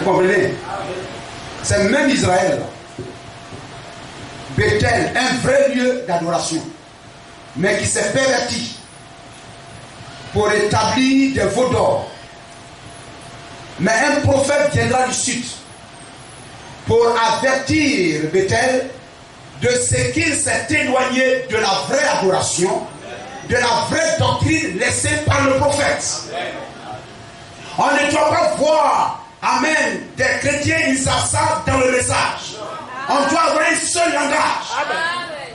Vous comprenez? C'est même Israël. Bethel, un vrai lieu d'adoration, mais qui s'est perverti pour établir des veaux d'or. Mais un prophète viendra du sud pour avertir Bethel de ce qu'il s'est éloigné de la vraie adoration, de la vraie doctrine laissée par le prophète. On ne doit pas voir, amen, des chrétiens ils s'assavent dans le message. On doit avoir un seul langage.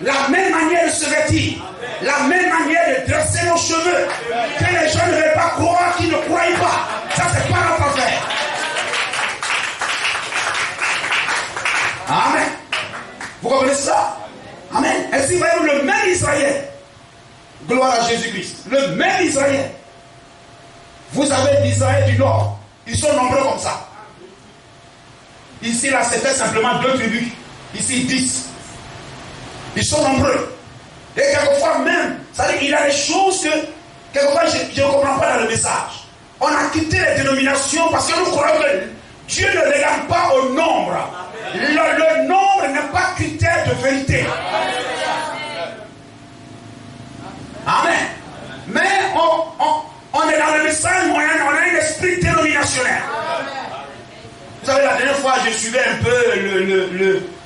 La même manière de se vêtir, la même manière de dresser nos cheveux, que les gens ne veulent pas croire qu'ils ne croient pas. Ça, c'est pas notre affaire. Amen. Vous comprenez ça? Amen. Ainsi, voyez-vous, le même Israël, gloire à Jésus-Christ, le même Israël. Vous avez l'Israël du Nord, ils sont nombreux comme ça. Ici, là, c'était simplement 2 tribus. Ici, 10. Ils sont nombreux. Et quelquefois même, c'est-à-dire il y a des choses que, quelquefois, je ne comprends pas dans le message. On a quitté les dénominations parce que nous croyons que Dieu ne regarde pas au nombre. Le nombre n'est pas critère de vérité. Amen. Mais on est dans le message moyen, on a un esprit dénominationnel. Vous savez, la dernière fois, je suivais un peu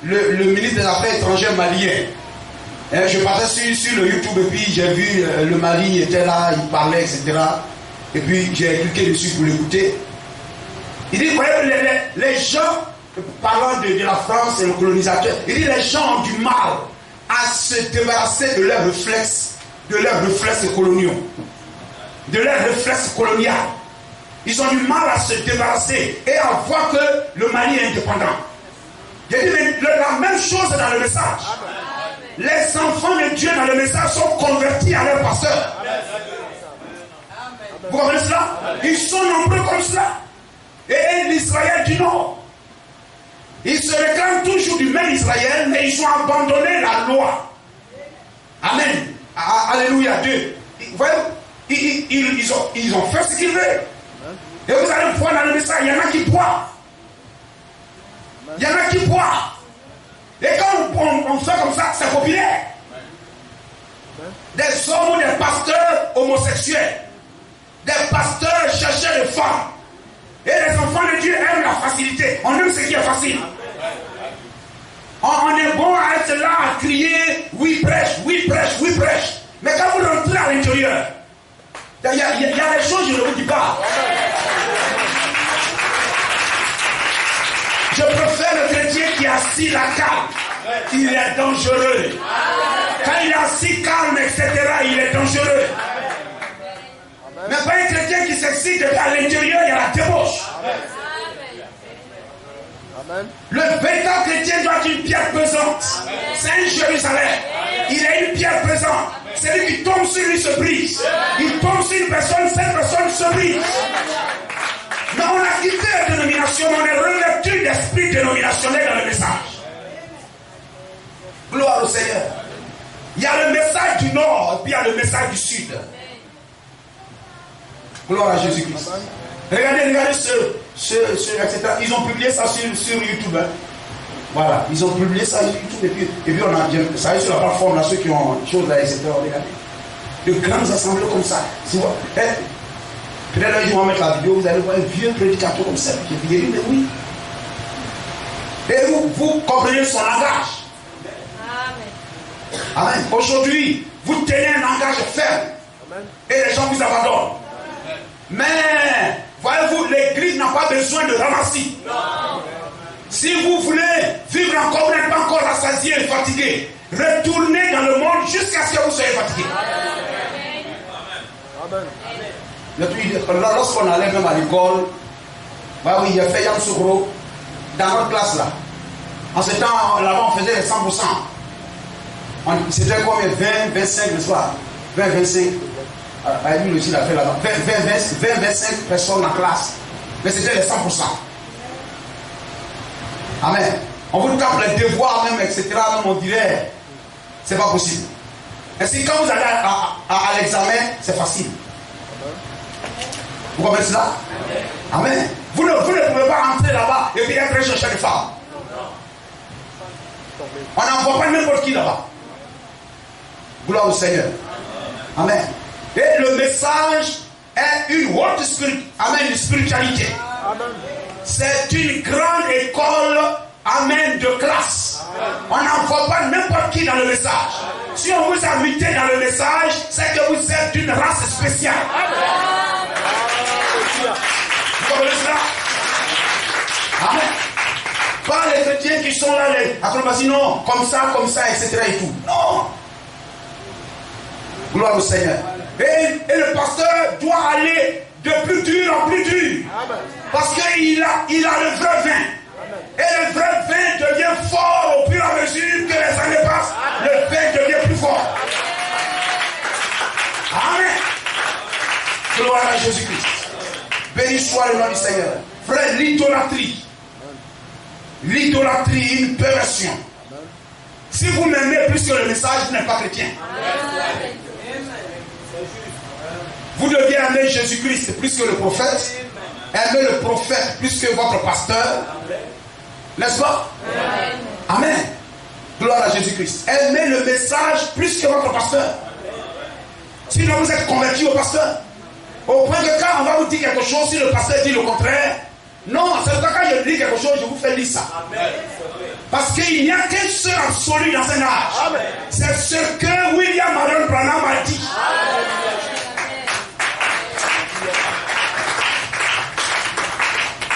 le ministre des Affaires étrangères malien. Et je passais sur le YouTube et puis j'ai vu le Mali était là, il parlait, etc. Et puis j'ai cliqué dessus pour l'écouter. Il dit, vous voyez, les gens, parlant de la France et le colonisateur, il dit, les gens ont du mal à se débarrasser de leurs réflexes coloniaux, de leurs réflexes coloniaux. Ils ont du mal à se débarrasser et à voir que le Mali est indépendant. J'ai dit, mais la même chose dans le message. Les enfants de Dieu dans le message sont convertis à leur pasteur. Vous comprenez cela? Ils sont nombreux comme cela. Et l'Israël du Nord, ils se réclament toujours du même Israël, mais ils ont abandonné la loi. Amen. Alléluia, Dieu. Vous voyez, ils ont fait ce qu'ils veulent. Et vous allez voir dans le message, il y en a qui boivent. Il y en a qui boivent. Et quand on fait comme ça, c'est populaire. Des hommes ou des pasteurs homosexuels, des pasteurs chercheurs de femmes. Et les enfants de Dieu aiment la facilité. On aime ce qui est facile. On est bon à être là, à crier, oui prêche, oui prêche, oui prêche. Mais quand vous rentrez à l'intérieur, il y a des choses, je ne vous dis pas. Je préfère le chrétien qui est assis la calme. Il est dangereux. Quand il est assis calme, etc., il est dangereux. Mais pas un chrétien qui s'excite à l'intérieur, il y a la débauche. Amen. Le véritable chrétien doit être une pierre pesante. C'est un Jérusalem. Il est une pierre pesante. Celui qui tombe sur lui se brise. Il tombe sur une personne, cette personne se brise. Mais on a quitté la dénomination, on est revêtu d'esprit dénominationnel dans le message. Gloire au Seigneur. Il y a le message du Nord et puis il y a le message du Sud. Gloire à Jésus-Christ. Regardez etc. Ils ont publié ça sur YouTube. Hein. Voilà, ils ont publié ça sur YouTube et puis on a ça sur la plateforme là, ceux qui ont choses là, etc. Regardez. De grandes assemblées comme ça. Peut-être ils vont mettre la vidéo, vous allez voir un vieux prédicateur comme ça. Je dis, mais oui. Et vous comprenez son langage. Amen. Amen. Aujourd'hui, vous tenez un langage ferme. Amen. Et les gens vous abandonnent. Mais, voyez-vous, l'église n'a pas besoin de ramassis. Non. Si vous voulez vivre encore, vous n'êtes pas encore rassasié et fatigué, retournez dans le monde jusqu'à ce que vous soyez fatigué. Amen. Amen. Lorsqu'on allait même à l'école, bah oui, il y a fait Yann Soukro dans notre classe là. En ce temps, là-bas, on faisait les 100%. C'était combien? 20, 25 le soir. 20, 25. Lui aussi, il a fait là-bas. 20, 25 personnes en classe. Mais c'était les 100%. Amen. On vous tape les devoirs même, etc. Même on dirait, c'est pas possible. Et si quand vous allez à l'examen, c'est facile. Vous comprenez cela? Amen. Vous ne pouvez pas rentrer là-bas là-bas et puis être chercher des femmes. On n'envoie pas n'importe qui là-bas. Gloire au Seigneur. Amen. Et le message est une haute spiritualité. C'est une grande école, amen, de classe. On n'envoie pas n'importe qui dans le message. Si on vous a muté dans le message, c'est que vous êtes d'une race spéciale. Vous comprenez cela? Amen. Pas les chrétiens qui sont là, les acrobaties, non, comme ça, etc. et tout. Non. Gloire au Seigneur. Et le pasteur doit aller de plus dur en plus dur. Parce qu'il a le vrai vin. Et le vrai vin devient fort au fur et à mesure que les années passent. Le vin devient plus fort. Amen. Gloire à Jésus-Christ. Béni soit le nom du Seigneur. Frère, l'idolâtrie. L'idolâtrie, une perversion. Si vous m'aimez plus que le message, vous n'êtes pas chrétien. Vous devez aimer Jésus-Christ plus que le prophète. Aimer le prophète plus que votre pasteur. N'est-ce pas? Amen. Gloire à Jésus-Christ. Aimez le message plus que votre pasteur. Sinon vous êtes converti au pasteur. Au point que quand on va vous dire quelque chose, si le pasteur dit le contraire, non, c'est pourquoi quand je dis quelque chose, je vous fais dire ça. Parce qu'il n'y a qu'un seul absolu dans un âge. C'est ce que William Marion Branham a dit.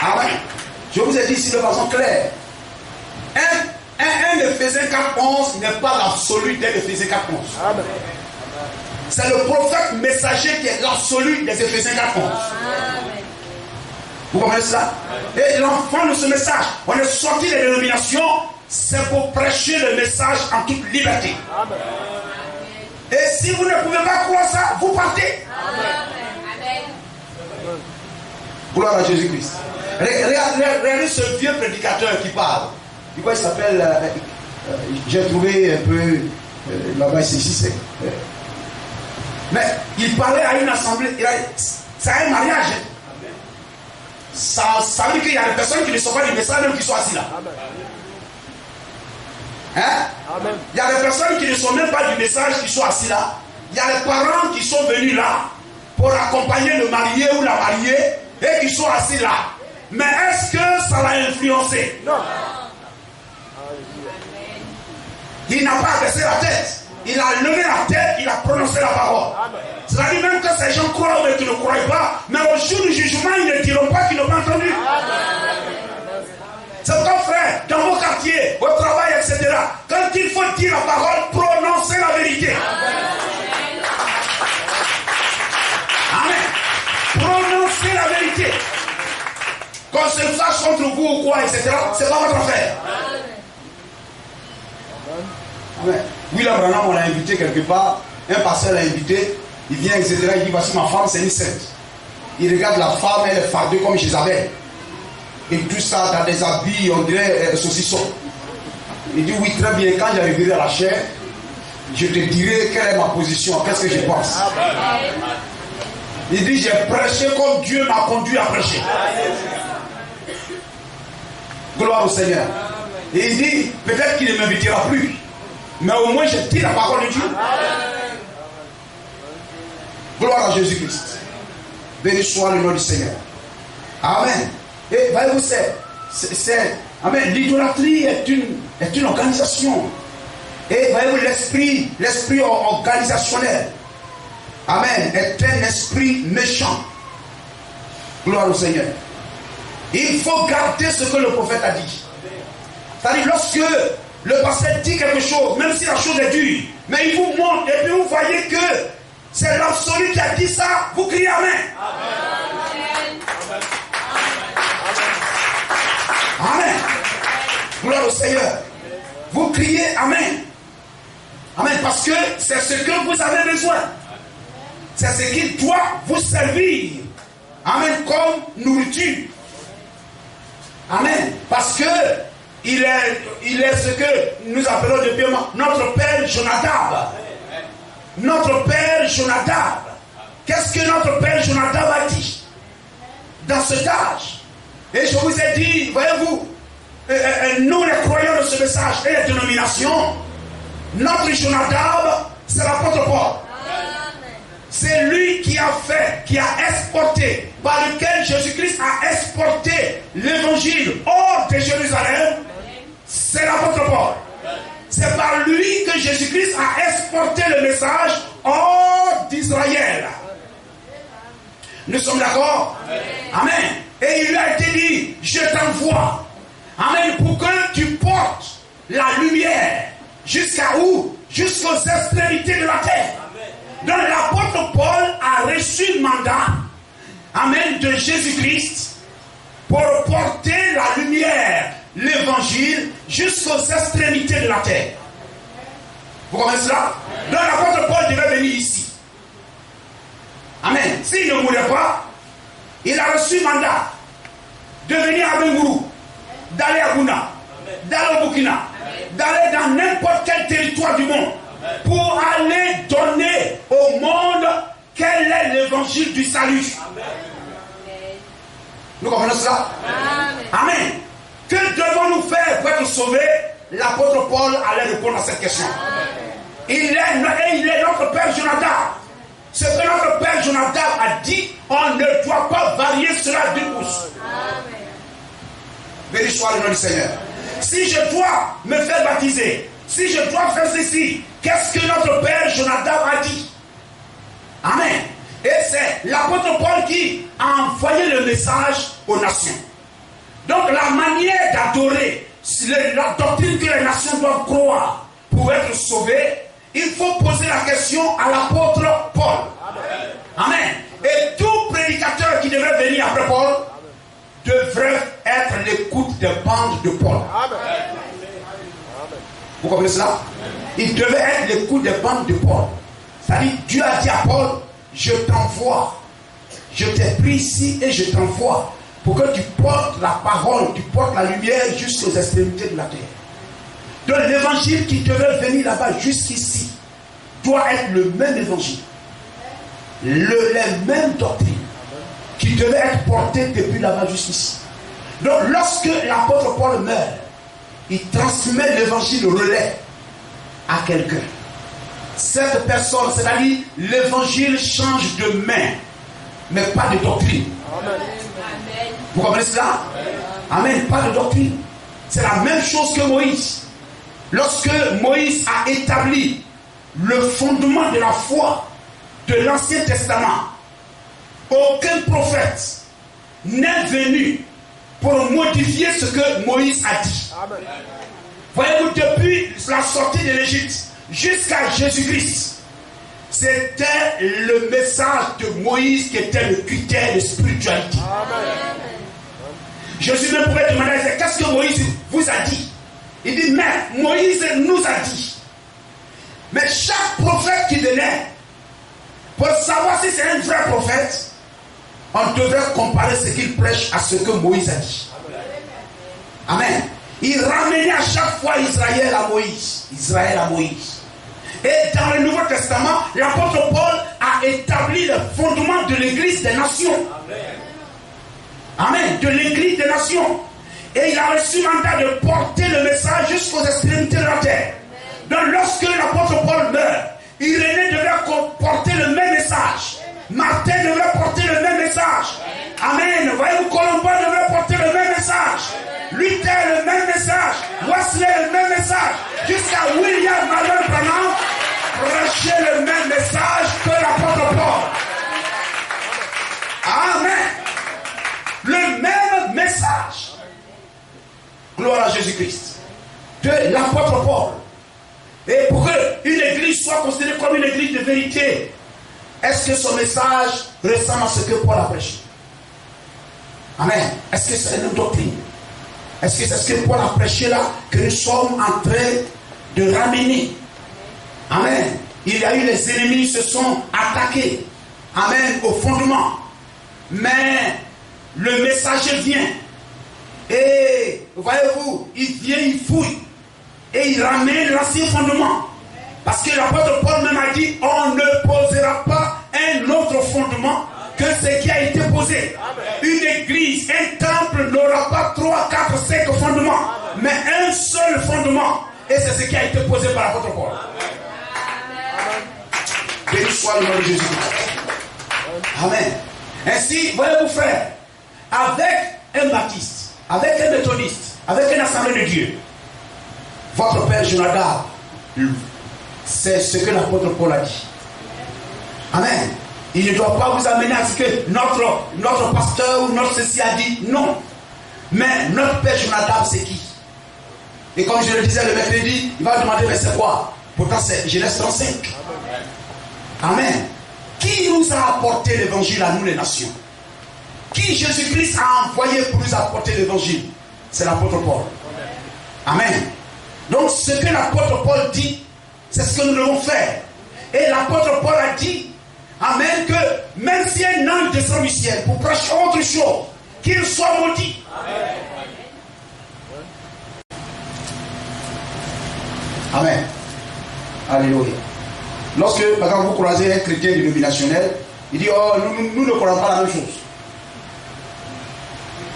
Amen. Je vous ai dit ici de façon claire. Un Éphésiens 4.11 n'est pas l'absolu d'un Éphésiens 4.11. C'est le prophète messager qui est l'absolu des Éphésiens 4.11. Vous comprenez cela? Et l'enfant de ce message, on est sorti des dénominations, c'est pour prêcher le message en toute liberté. Et si vous ne pouvez pas croire ça, vous partez. Gloire à Jésus-Christ. Regardez ce vieux prédicateur qui parle. Du coup, il s'appelle. J'ai trouvé un peu. Là-bas, ici. Mais il parlait à une assemblée. C'est un mariage. Ça veut dire qu'il y a des personnes qui ne sont pas du message, même qui sont assis là. Hein? Il y a des personnes qui ne sont même pas du message, qui sont assis là. Il y a les parents qui sont venus là pour accompagner le marié ou la mariée et qui sont assis là. Mais est-ce que ça l'a influencé? Non. Il n'a pas baissé la tête. Il a levé la tête, il a prononcé la parole. C'est-à-dire même que ces gens croient ou qu'ils ne croient pas, mais au jour du jugement, ils ne diront pas qu'ils n'ont pas entendu. C'est pourquoi, frère, dans vos quartiers, au travail, etc., quand il faut dire la parole, prononcez la vérité. Amen. Prononcez la vérité. Qu'on se sache contre vous ou quoi, etc., c'est pas votre affaire. Amen. William Branham, on l'a invité quelque part, un pasteur l'a invité, il vient, etc., il dit, voici ma femme, c'est une sainte. Il regarde la femme, elle est fardée comme Jézabel. Et tout ça dans des habits, on dirait saucisson. Il dit, oui, très bien, quand j'arriverai à la chair, je te dirai quelle est ma position, qu'est-ce que je pense. Il dit, j'ai prêché comme Dieu m'a conduit à prêcher. Gloire au Seigneur. Et il dit, peut-être qu'il ne m'invitera plus. Mais au moins, je dis la parole de Dieu. Gloire à Jésus-Christ. Béni soit le nom du Seigneur. Amen. Et voyez-vous, amen. L'idolâtrie est une organisation. Et voyez-vous, l'esprit organisationnel, amen, est un esprit méchant. Gloire au Seigneur. Il faut garder ce que le prophète a dit. C'est-à-dire, lorsque le pasteur dit quelque chose, même si la chose est dure, mais il vous montre, et puis vous voyez que c'est l'absolu qui a dit ça, vous criez Amen. Amen. Gloire au Seigneur. Vous criez Amen. Amen. Parce que c'est ce que vous avez besoin. C'est ce qui doit vous servir. Amen. Comme nourriture. Amen. Parce que il est ce que nous appelons depuis notre père Jonadab. Notre père Jonadab. Qu'est-ce que notre père Jonadab a dit dans cet âge? Et je vous ai dit, voyez-vous, nous les croyants de ce message et les dénominations, notre Jonadab, c'est l'apôtre Paul. C'est lui qui a fait, qui a exporté, par lequel Jésus-Christ a exporté l'évangile hors de Jérusalem. C'est l'apôtre Paul. C'est par lui que Jésus-Christ a exporté le message hors d'Israël. Nous sommes d'accord? Amen. Et il lui a été dit, je t'envoie. Amen. Pour que tu portes la lumière. Jusqu'à où? Jusqu'aux extrémités de la terre. Donc l'apôtre Paul a reçu le mandat, amen, de Jésus-Christ pour porter la lumière, l'évangile, jusqu'aux extrémités de la terre. Vous comprenez cela? Donc l'apôtre Paul devait venir ici. Amen. S'il ne mourait pas, il a reçu le mandat de venir à Bengourou, d'aller à Gouna, d'aller au Burkina, d'aller dans n'importe quel territoire du monde, pour aller donner au monde quel est l'évangile du salut. Nous comprenons cela? Amen. Que devons-nous faire pour être sauvés? L'apôtre Paul allait répondre à cette question. Il est notre Père Jonadab. Ce que notre Père Jonadab a dit, on ne doit pas varier cela d'une pouce. Béni soit le nom du Seigneur. Si je dois me faire baptiser, si je dois faire ceci, qu'est-ce que notre Père Jonadab a dit? Amen. Et c'est l'apôtre Paul qui a envoyé le message aux nations. Donc la manière d'adorer, la doctrine que les nations doivent croire pour être sauvées, il faut poser la question à l'apôtre Paul. Amen. Et tout prédicateur qui devait venir après Paul devrait être l'écoute des bandes de Paul. Vous comprenez cela? Il devait être l'écoute des bandes de Paul. C'est-à-dire, Dieu a dit à Paul, je t'envoie. Je t'ai pris ici et je t'envoie pour que tu portes la parole, tu portes la lumière jusqu'aux extrémités de la terre. Donc l'évangile qui devait venir là-bas jusqu'ici doit être le même évangile. Les mêmes doctrines qui devaient être portées depuis là-bas jusqu'ici. Donc lorsque l'apôtre Paul meurt, il transmet l'évangile relais à quelqu'un. Cette personne, c'est-à-dire l'évangile change de main, mais pas de doctrine. Amen. Vous comprenez cela? Amen. Pas de doctrine. C'est la même chose que Moïse. Lorsque Moïse a établi le fondement de la foi de l'Ancien Testament, aucun prophète n'est venu pour modifier ce que Moïse a dit. Amen. Voyez-vous, depuis la sortie de l'Égypte jusqu'à Jésus-Christ, c'était le message de Moïse qui était le critère de spiritualité. Amen. Jésus même pouvait demander, qu'est-ce que Moïse vous a dit? Il dit, mais Moïse nous a dit. Mais chaque prophète qui venait, pour savoir si c'est un vrai prophète, on devait comparer ce qu'il prêche à ce que Moïse a dit. Amen. Il ramenait à chaque fois Israël à Moïse. Israël à Moïse. Et dans le Nouveau Testament, l'apôtre Paul a établi le fondement de l'Église des nations. Amen. De l'Église des nations. Et il a reçu le mandat de porter le message jusqu'aux extrémités de la terre. Donc lorsque l'apôtre Paul meurt, Irénée devait porter le même message. Martin devait porter le même message. Amen. Voyez-vous, Colomba devait porter le même message. Luther le même message. Wesley le même message. Jusqu'à William Marion Branham prêchait le même message que l'apôtre Paul. Amen. Le même message. Gloire à Jésus-Christ. De l'apôtre Paul. Et pour qu'une église soit considérée comme une église de vérité, est-ce que son message ressemble à ce que Paul a prêché? Amen. Est-ce que c'est une doctrine? Est-ce que c'est ce que Paul a prêché là que nous sommes en train de ramener? Amen. Il y a eu les ennemis se sont attaqués. Amen. Au fondement. Mais le messager vient. Et voyez-vous, il vient, il fouille. Et il ramène l'ancien fondement. Parce que l'apôtre Paul même a dit, on ne posera pas un autre fondement que ce qui a été posé, une église, un temple n'aura pas 3, 4, 5 fondements, mais un seul fondement. Et c'est ce qui a été posé par l'apôtre Paul. Béni soit le nom de Jésus. Amen. Ainsi, voyez-vous frères, avec un baptiste, avec un méthodiste, avec une assemblée de Dieu, votre père Jonadab, c'est ce que l'apôtre Paul a dit. Amen. Il ne doit pas vous amener à ce que notre pasteur ou notre ceci a dit. Non. Mais notre père Jonadab, c'est qui? Et comme je le disais le mercredi, il va demander, mais c'est quoi? Pourtant, c'est Genèse 35. Amen. Qui nous a apporté l'évangile à nous les nations? Qui Jésus-Christ a envoyé pour nous apporter l'évangile? C'est l'apôtre Paul. Amen. Donc ce que l'apôtre Paul dit, c'est ce que nous devons faire. Et l'apôtre Paul a dit, amen, que même si un ange descend du ciel pour prêcher autre chose, qu'il soit maudit. Amen. Alléluia. Lorsque, par exemple, vous croisez un chrétien dénominationnel, il dit, oh, nous ne croyons pas la même chose.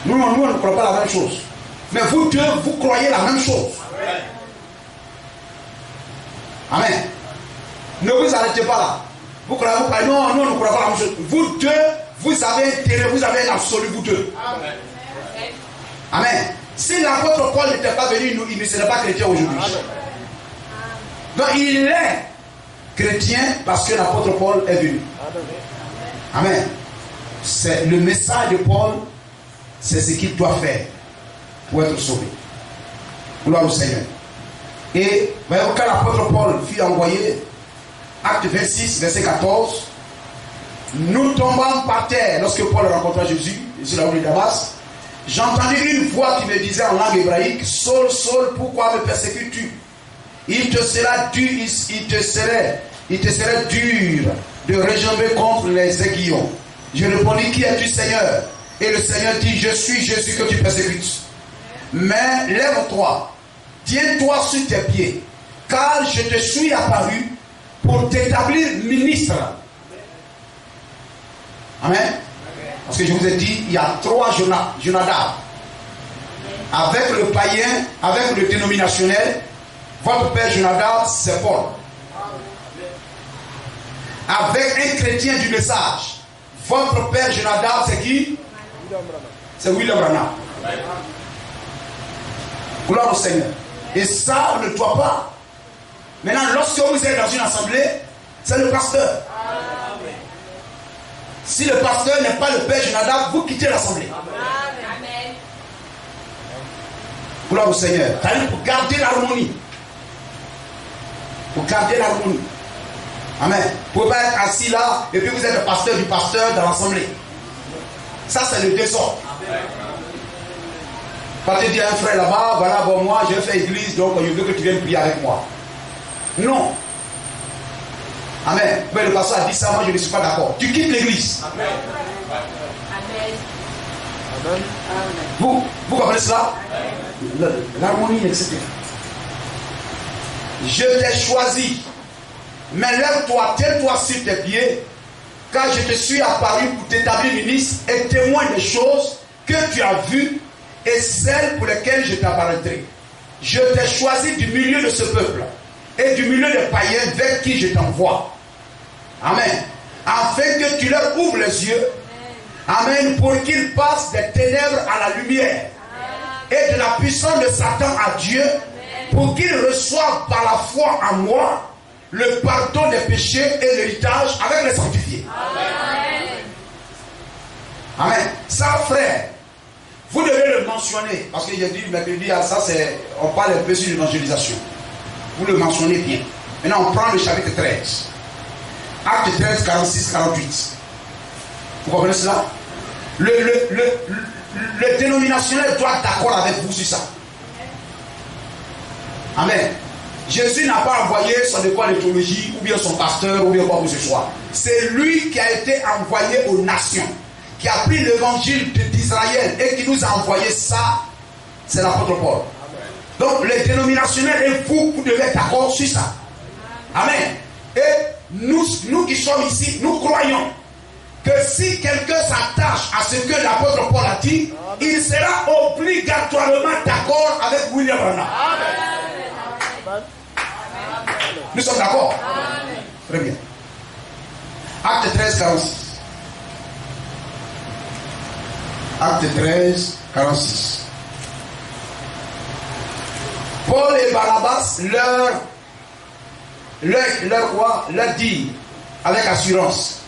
Nous ne croyons pas la même chose. Mais vous deux, vous croyez la même chose. Amen. Ne vous arrêtez pas là. Vous croyez, non, nous ne croyons pas la même chose. Vous deux, vous avez un terrain, vous avez un absolu, vous deux. Amen. Amen. Si l'apôtre Paul n'était pas venu, il ne serait pas chrétien aujourd'hui. Donc il est chrétien parce que l'apôtre Paul est venu. Amen. C'est le message de Paul, c'est ce qu'il doit faire pour être sauvé. Gloire au Seigneur. Et voyez, quand l'apôtre Paul fut envoyé, acte 26, verset 14, nous tombâmes par terre lorsque Paul rencontra Jésus, sur la route de Damas. J'entendis une voix qui me disait en langue hébraïque, Saul, Saul, pourquoi me persécutes-tu? Il te serait dur de rejamber contre les aiguillons. Je répondis, qui es-tu, Seigneur? Et le Seigneur dit, je suis Jésus que tu persécutes. Mais lève-toi, tiens-toi sur tes pieds, car je te suis apparu pour t'établir ministre. Amen. Parce que je vous ai dit, il y a 3 Jonadab. Avec le païen, avec le dénominationnel, votre père Jonadab, c'est Paul. Avec un chrétien du message, votre père Jonadab, c'est qui? C'est William Branham. Gloire au Seigneur. Et ça, on ne doit pas. Maintenant, lorsque vous êtes dans une assemblée, c'est le pasteur. Si le pasteur n'est pas le père Jonadab, vous quittez l'assemblée. Gloire au Seigneur. C'est-à-dire pour garder l'harmonie. Pour garder l'harmonie. Amen. Vous ne pouvez pas être assis là et puis vous êtes le pasteur du pasteur dans l'assemblée. Ça, c'est le désordre. Partez dire à un frère là-bas, voilà, bon, moi, j'ai fait église, donc je veux que tu viennes prier avec moi. Non. Amen. Mais le pasteur a dit ça, moi, je ne suis pas d'accord. Tu quittes l'église. Amen. Amen. Vous comprenez cela? L'harmonie, etc. Je t'ai choisi. Mais lève-toi, tiens-toi sur tes pieds, car je te suis apparu pour t'établir ministre et témoin des choses que tu as vues et celles pour lesquelles je t'apparaîtrai. Je t'ai choisi du milieu de ce peuple et du milieu des païens vers qui je t'envoie. Amen. Afin que tu leur ouvres les yeux. Amen. Pour qu'ils passent des ténèbres à la lumière et de la puissance de Satan à Dieu, pour qu'ils reçoivent par la foi en moi le pardon des péchés et l'héritage avec les sanctifiés. Amen. Amen. Ça, frère, vous devez le mentionner. Parce que j'ai dit mercredi, ça c'est, on parle un peu sur l'évangélisation. Vous le mentionnez bien. Maintenant, on prend le chapitre 13. Acte 13, 46, 48. Vous comprenez cela? Le dénominationnel doit être d'accord avec vous sur ça. Amen. Jésus n'a pas envoyé son école de théologie ou bien son pasteur ou bien quoi que ce soit. C'est lui qui a été envoyé aux nations, qui a pris l'évangile d'Israël et qui nous a envoyé ça. C'est l'apôtre Paul. Donc les dénominationnels et vous devez être d'accord sur ça. Amen. Et nous qui sommes ici, nous croyons que si quelqu'un s'attache à ce que l'apôtre Paul a dit, il sera obligatoirement d'accord avec William Branham. Nous sommes d'accord? Très bien. Acte 13, 46. Acte 13, 46. Paul et Barnabas leur dit avec assurance: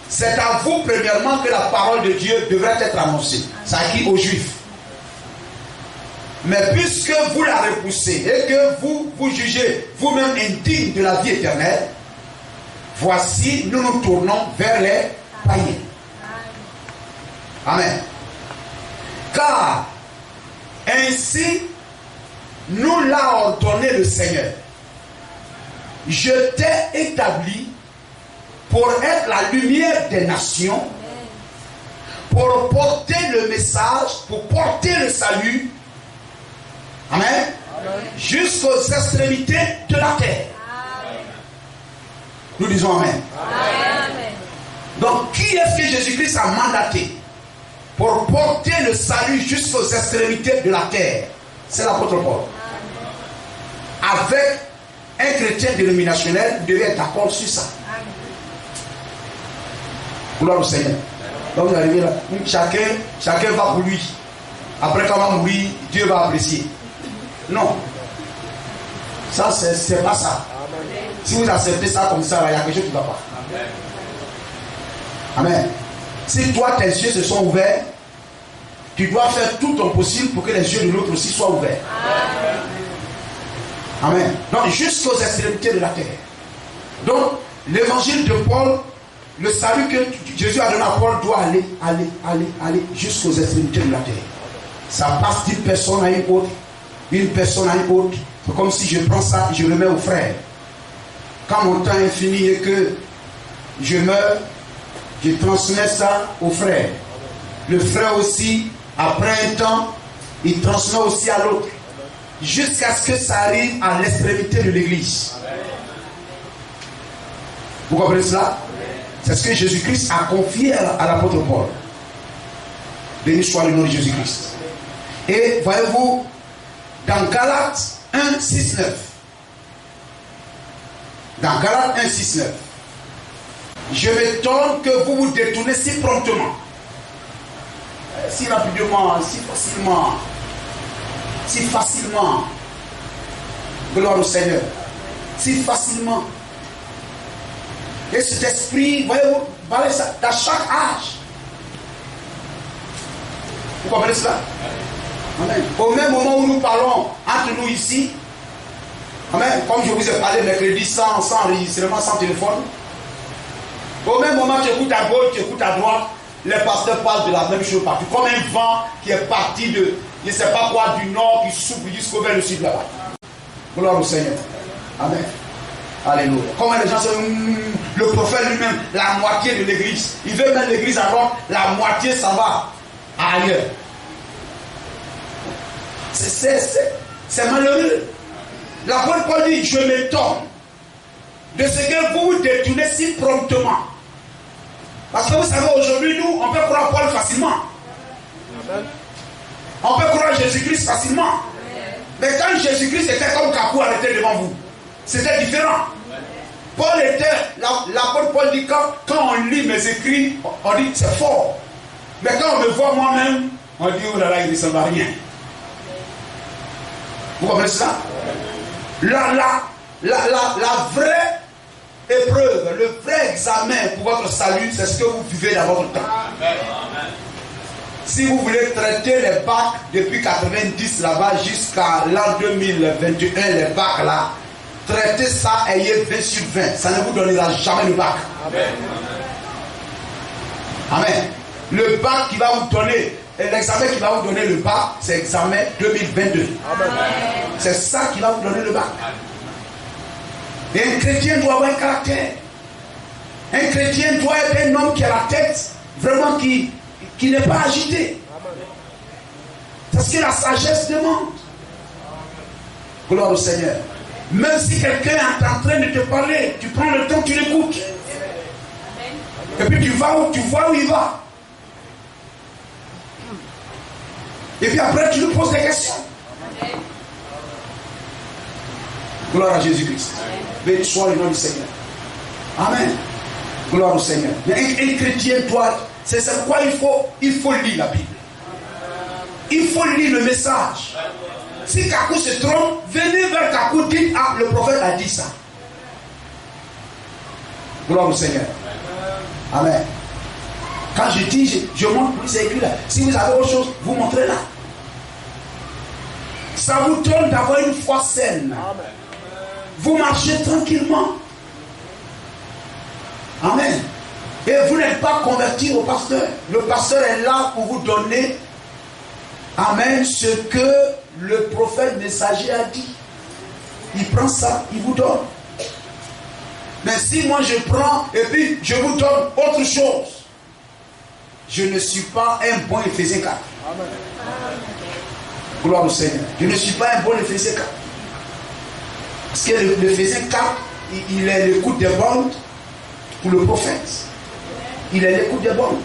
c'est à vous premièrement que la parole de Dieu devrait être annoncée. C'est acquis aux Juifs. Mais puisque vous la repoussez et que vous vous jugez vous-même indigne de la vie éternelle, voici, nous nous tournons vers les païens. Amen. Car ainsi nous l'a ordonné le Seigneur: je t'ai établi pour être la lumière des nations, pour porter le message, pour porter le salut, amen, jusqu'aux extrémités de la terre. Amen. Nous disons amen. Amen. Donc, qui est-ce que Jésus-Christ a mandaté pour porter le salut jusqu'aux extrémités de la terre? C'est l'apôtre Paul. Amen. Avec un chrétien dénominationnel, vous devez être d'accord sur ça. Amen. Gloire au Seigneur. Donc vous arrivez là, chacun va pour lui. Après quand on va mourir, Dieu va apprécier. Non. Ça, c'est pas ça. Amen. Si vous acceptez ça comme ça, il y a quelque chose qui ne va pas. Amen. Amen. Si toi, tes yeux se sont ouverts, tu dois faire tout ton possible pour que les yeux de l'autre aussi soient ouverts. Amen. Amen. Donc, jusqu'aux extrémités de la terre. Donc, l'évangile de Paul, le salut que Jésus a donné à Paul doit aller jusqu'aux extrémités de la terre. Ça passe d'une personne à une autre, d'une personne à une autre. C'est comme si je prends ça et je le mets au frère. Quand mon temps est fini et que je meurs, je transmets ça au frère. Le frère aussi, après un temps, il transmet aussi à l'autre. Jusqu'à ce que ça arrive à l'extrémité de l'église. Vous comprenez cela? C'est ce que Jésus-Christ a confié à l'apôtre Paul. Béni soit le nom de Jésus-Christ. Et voyez-vous, dans Galates 1, 6, 9. Dans Galates 1, 6, 9. Je m'étonne que vous vous détournez si promptement, si rapidement, si facilement. Gloire au Seigneur. Si facilement. Et cet esprit, voyez-vous, dans chaque âge. Vous comprenez cela? Amen. Au même moment où nous parlons entre nous ici, amen, comme je vous ai parlé mercredi, sans enregistrement, sans téléphone, au même moment tu écoutes à gauche, tu écoutes à droite, les pasteurs parlent de la même chose partout. Comme un vent qui est parti de, je ne sais pas quoi, du nord, qui souffle jusqu'au vers le sud là-bas. Gloire au Seigneur. Amen. Alléluia. Comment les gens se... Le prophète lui-même, la moitié de l'église. Il veut mettre l'église à droite, la moitié s'en va ailleurs. C'est malheureux. L'apôtre Paul dit: je m'étonne de ce que vous vous détournez si promptement. Parce que vous savez, aujourd'hui, nous, on peut croire Paul facilement. Amen. On peut croire Jésus-Christ facilement. Amen. Mais quand Jésus-Christ était comme Kakou arrêté devant vous, c'était différent. Amen. Paul était, l'apôtre Paul dit, quand on lit mes écrits, on dit c'est fort. Mais quand on me voit moi-même, on dit oh là là, il ne ressemble à rien. Vous comprenez ça? La vraie épreuve, le vrai examen pour votre salut, c'est ce que vous vivez dans votre temps. Amen. Si vous voulez traiter les bacs depuis 90 là-bas jusqu'à l'an 2021, les bacs là, traitez ça, ayez 20 sur 20. Ça ne vous donnera jamais le bac. Amen. Amen. Le bac qui va vous donner, l'examen qui va vous donner le bac, c'est l'examen 2022. Amen. C'est ça qui va vous donner le bac. Et un chrétien doit avoir un caractère. Un chrétien doit être un homme qui a la tête vraiment qui n'est pas agité. C'est ce que la sagesse demande. Gloire au Seigneur. Même si quelqu'un est en train de te parler, tu prends le temps, tu l'écoutes. Et puis tu vois où il va. Et puis après tu lui poses des questions. Gloire à Jésus-Christ. Béni soit le nom du Seigneur. Amen. Gloire au Seigneur. Mais un chrétien doit, c'est quoi il faut lire la Bible. Il faut lire le message. Si Kakou se trompe, venez vers Kakou, dites, ah, le prophète a dit ça. Gloire au Seigneur. Amen. Quand je dis, je montre, oui, c'est écrit là. Si vous avez autre chose, vous montrez là. Ça vous donne d'avoir une foi saine. Vous marchez tranquillement. Amen. Et vous n'êtes pas converti au pasteur. Le pasteur est là pour vous donner, amen, ce que le prophète messager a dit. Il prend ça, il vous donne. Mais si moi je prends et puis je vous donne autre chose, je ne suis pas un bon Éphésiens 4. Amen. Gloire au Seigneur. Je ne suis pas un bon Éphésiens 4. Parce que l'Éphésiens 4, il est l'écoute des bandes pour le prophète. Il est l'écoute des bandes.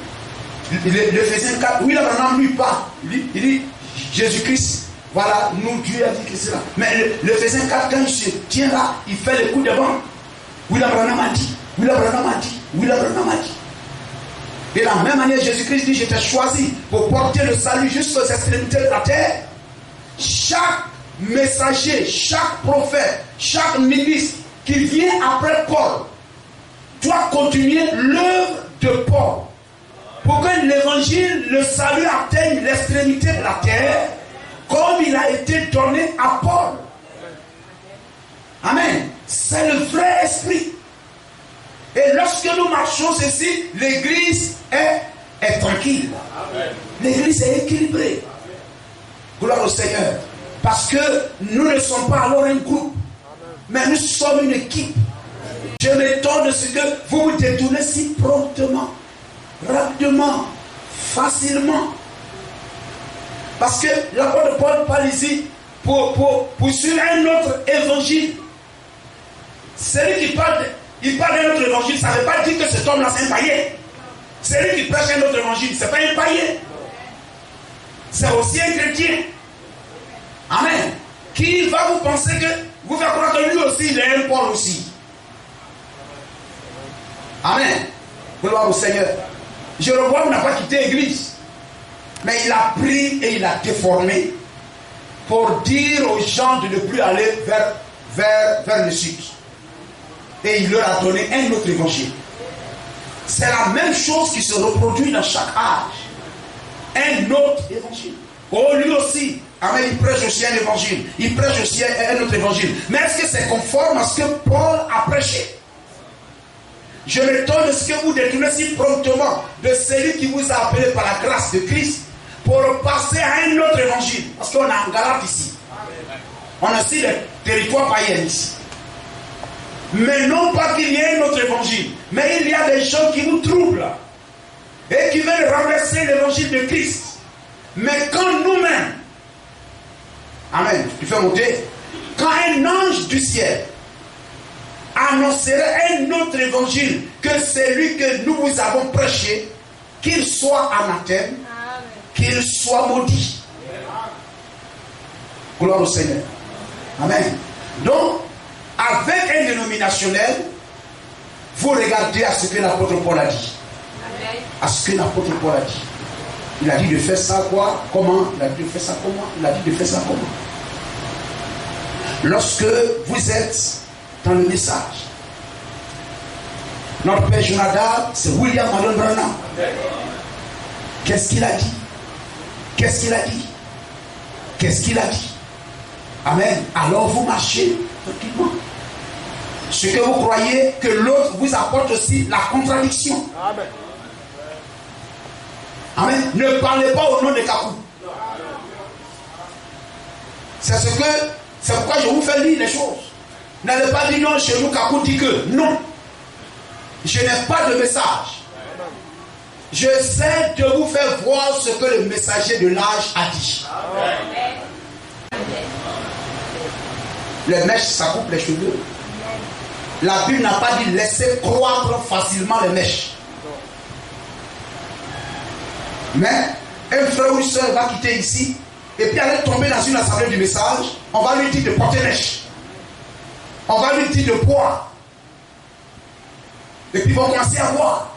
L'Éphésiens 4, oui, Abraham lui parle. Il dit Jésus-Christ, voilà, nous, Dieu a dit que c'est là. Mais l'Éphésiens 4, quand il se tient là, il fait l'écoute des bandes. William Branham a dit, William Branham a dit, William Branham a dit. Et de la même manière, Jésus-Christ dit, j'étais choisi pour porter le salut jusqu'aux extrémités de la terre. Chaque messager, chaque prophète, chaque ministre qui vient après Paul doit continuer l'œuvre de Paul pour que l'évangile, le salut atteigne l'extrémité de la terre comme il a été donné à Paul. Amen. C'est le vrai esprit. Et lorsque nous marchons ceci, l'église est tranquille. L'église est équilibrée. Gloire au Seigneur. Parce que nous ne sommes pas alors un groupe, mais nous sommes une équipe. Je m'étonne de ce que vous vous détournez si promptement, rapidement, facilement. Parce que l'apôtre Paul parle ici pour suivre un autre évangile. Celui qui parle, il parle d'un autre évangile, ça ne veut pas dire que cet homme-là c'est un païen. Celui qui prêche un autre évangile, ce n'est pas un païen. C'est aussi un chrétien. Amen. Qui va vous penser que vous faites croire que lui aussi, il est un Paul aussi. Amen. Gloire au Seigneur. Jéroboam n'a pas quitté l'église, mais il a pris et il a déformé pour dire aux gens de ne plus aller vers le sud. Et il leur a donné un autre évangile. C'est la même chose qui se reproduit dans chaque âge. Un autre évangile. Oh, lui aussi, amen, il prêche aussi un évangile. Il prêche aussi un autre évangile. Mais est-ce que c'est conforme à ce que Paul a prêché? Je m'étonne de ce que vous détournez si promptement de celui qui vous a appelé par la grâce de Christ pour passer à un autre évangile. Parce qu'on a en Galate ici. On a aussi le territoire païen ici. Mais non pas qu'il y ait un autre évangile, mais il y a des gens qui vous troublent et qui veulent renverser l'évangile de Christ. Mais quand nous-mêmes, amen, tu fais monter, quand un ange du ciel annoncerait un autre évangile que celui que nous vous avons prêché, qu'il soit anathème, qu'il soit maudit. Gloire au Seigneur. Amen. Donc, avec un dénominationnel, vous regardez à ce que l'apôtre Paul a dit. À ce que l'apôtre Paul a dit. Il a dit de faire ça quoi? Comment? Il a dit de faire ça comment? Il a dit de faire ça comment? Lorsque vous êtes dans le message, notre père Jonadab, c'est William Marion Branham. Qu'est-ce qu'il a dit? Qu'est-ce qu'il a dit? Qu'est-ce qu'il a dit? Amen. Alors vous marchez tranquillement. Ce que vous croyez que l'autre vous apporte aussi la contradiction. Amen. Amen. Ne parlez pas au nom de Kakou. C'est pourquoi je vous fais lire les choses. N'allez pas dire non, chez nous Kakou dit que non. Je n'ai pas de message. Je sais de vous faire voir ce que le messager de l'âge a dit. Amen. Les mèches, ça coupe les cheveux. La Bible n'a pas dit laisser croître facilement les mèches. Mais un frère ou une soeur va quitter ici et puis aller tomber dans une assemblée du message, on va lui dire de porter mèche. On va lui dire de boire. Et puis ils vont commencer à boire.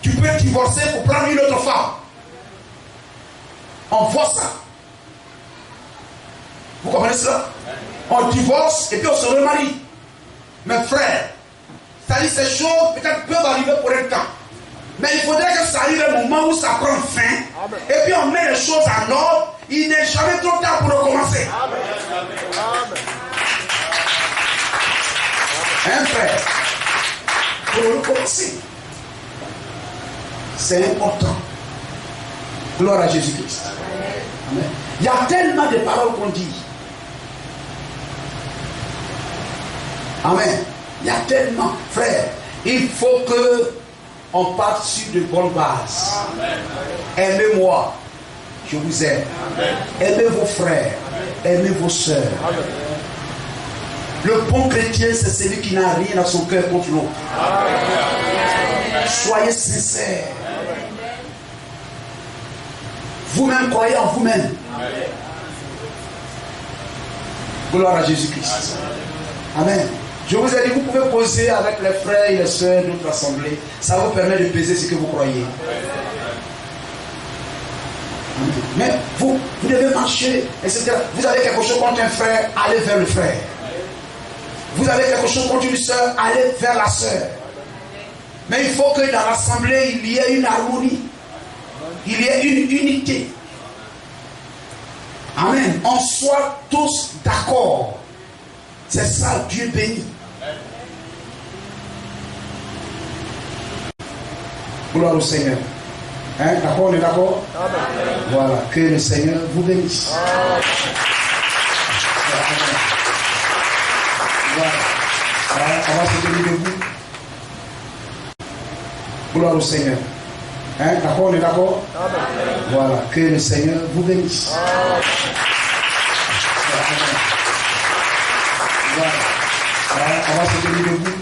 Tu peux divorcer pour prendre une autre femme. On voit ça. Vous comprenez cela? On divorce et puis on se remarie. Mes frères, c'est-à-dire ces choses peut-être peuvent arriver pour un temps. Mais il faudrait que ça arrive un moment où ça prend fin. Amen. Et puis on met les choses en ordre. Il n'est jamais trop tard pour recommencer. Amen. Un frère, pour recommencer. C'est important. Gloire à Jésus-Christ. Amen. Il y a tellement de paroles qu'on dit. Amen. Il y a tellement, frère. Il faut que on parte sur de bonnes bases. Aimez-moi, je vous aime. Amen. Aimez vos frères, aimez vos soeurs. Amen. Le bon chrétien, c'est celui qui n'a rien à son cœur contre l'autre. Soyez sincères. Vous-même croyez en vous-même. Gloire à Jésus-Christ. Amen. Je vous ai dit, vous pouvez poser avec les frères et les sœurs de notre assemblée. Ça vous permet de peser ce que vous croyez. Mais vous devez marcher, etc. Vous avez quelque chose contre un frère, allez vers le frère. Vous avez quelque chose contre une sœur, allez vers la sœur. Mais il faut que dans l'assemblée, il y ait une harmonie. Il y ait une unité. Amen. On soit tous d'accord. C'est ça, Dieu béni. Gloire au Seigneur. Hein, d'accord, on est d'accord? Voilà, que le Seigneur vous bénisse. Voilà. On va se tenir debout. Gloire au Seigneur. Hein, d'accord, on est d'accord? Voilà, que le Seigneur vous bénisse. Voilà. On va se tenir debout.